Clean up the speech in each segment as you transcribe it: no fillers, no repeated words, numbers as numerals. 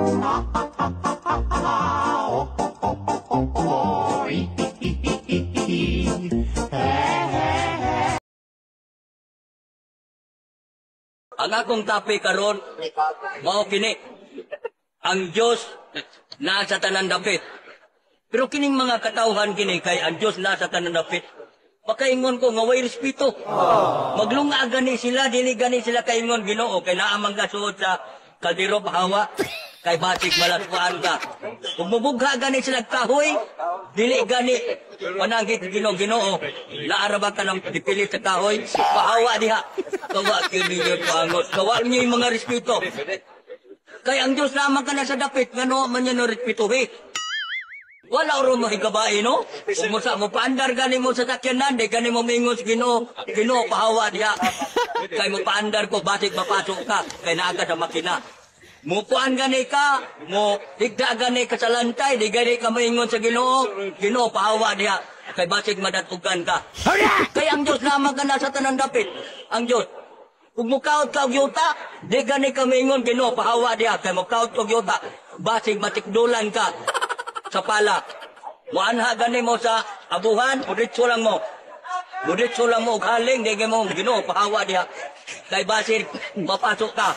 Ang akong topic karon mao kini. Ang Dios nasa tanan dapit. Pero kining mga katawhan kini kay ang Dios nasa tanan dapit. Makaingon ko nga way respeto. Maglunga gani sila, dili gani sila kaingon Ginoo kay naa man gasuod sa kaldero pahawa kay batik malaswaan ka. Kung mubugha gani sila kahoy, dili gani pananggit Ginoo naaraba ka ng pipilit sa kahoy, pahawa diha. Kawa kini yo pangot. Kawa niyo yung mga respeto. Kay ang Dios naman ka na sa dapit, ngano man niya no respetuhi. Wala ro mo higabain, no? Kung mo sa mo paandar gani mo sa sakyanan, di gani mo mingon sa Ginoo pahawa diha. Kay mo paandar ko batik mapasok ka kay naaga sa makina. Mo puan gani ka, mo higda gani ka sa lantay, di gani ka mingon sa Ginoo pahawa diha. Kay batik madatugan ka. Kay ang Dios naman ka na sa tanan dapit. Ang Dios kung mukaot ka og yuta, di gani ka mingon Ginoo pahawa diha. Kay mukaot og yuta, batik matikdulan ka. Sa pala, muanha gani mo sa abuhan, muditso lang mo. Muditso lang mo, galing, di mo, Ginoo, pahawa diha. Kay basir, mapasok ka.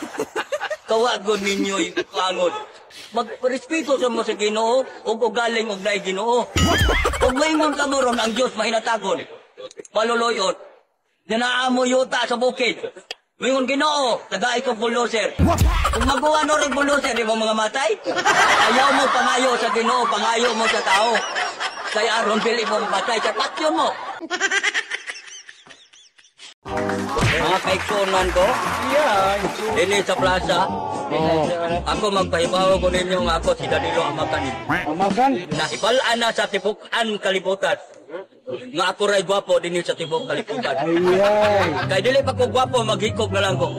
Kawagon ninyo yung pangon. Magrespeto sa mo sa Ginoo, o galing og na Ginoo. Kung maingon ka mo ron, ang Diyos mahinatagon. Maluluyon. Dinaamo yuta sa bukid. Mingon Ginoo, tagay ko bulldozer. Kung magawa no rin bulldozer, di mo mga matay? Ayaw mo pangayo sa Ginoo, pangayo mo sa tao. Kaya aron pili mo matay sa patyon mo. Mga kaiksunan ko, dili sa plaza, ako magpahibaw ko ninyo nga ako si Danilo Amakan. Nahibalaan na sa tibukan kalibutan. Nga ako ray gwapo din sa tibok kalibutan. Kay dili pa ko gwapo, maghikog na lang ko.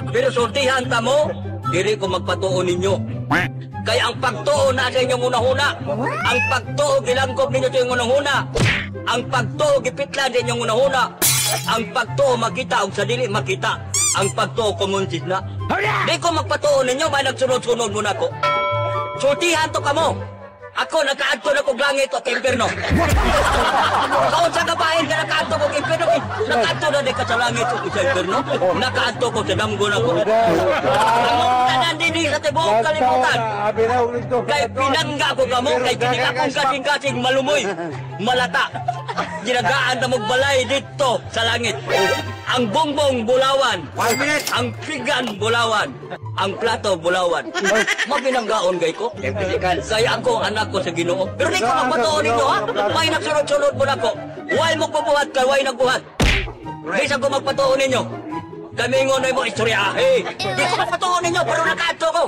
Pero sortihan ta mo, dili ko magpatuo ninyo. Kay ang pagtuo na sa inyong unahuna. Ang pagtuo gilangkop ninyo sa inyong unahuna. Ang pagtuo gipitlan sa inyong unahuna. Ang pagtuo makita o sa dili makita. Ang pagtuo kumunsis na. Di ko magpatuo ninyo, ba nagsunod-sunod mo na ko. Sortihan to kamo. Ako, nakaadto na kong langit o kempirno. Kaon sa kabahin ka nakaadto ko kempirno. Nakaadto na di ka sa langit o kempirno. Nakaadto ko sa damgo na ko. Among tanan din sa tibok kalimutan. Kay pinangga ko kamo, kay kini akong kasing-kasing malumoy. Malata. Ginagaan na magbalay dito sa langit. Ang bongbong bulawan. Ang pigan bulawan. Ang plato bulawan. Mapinanggaon gay ko. Kaya ako anak ko sa Ginoo. Pero di ko magpatuon nito ha. May nagsunod-sunod mo na ko. Huwag mo pabuhat ka, huwag nagbuhat. Di sa ko magpatuon ninyo. Kamingon na mo istorya. Di ko magpatuon ninyo, pero nakaadto ko.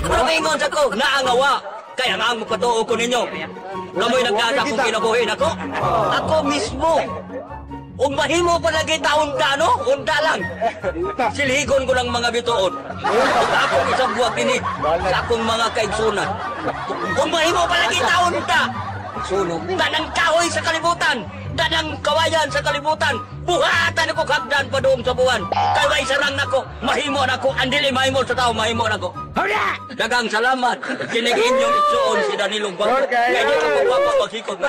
Pero mingon sa ko, naangawa. Kaya nga ang magpatuon ko ninyo. Kamoy nagkasa kong kinabuhin ako. Ako mismo. Kung mahimo pa lagi taon-ta, no? Unta lang. Silhigon ko ng mga bituon. Akong isang buwag ini sa akong mga kaigsunan. Kung mahimo pa lagi taon-ta, danang kahoy sa kalibutan, danang kawayan sa kalibutan, buhatan ako kagdan pa doon sa buwan. Kaya sarang nako, mahimo na ko, andili mahimo sa tao, mahimo na ko. Dagang salamat. Kinigin yung itsuon si Danilo Bangko. Kaya niyo ako papapasikot na.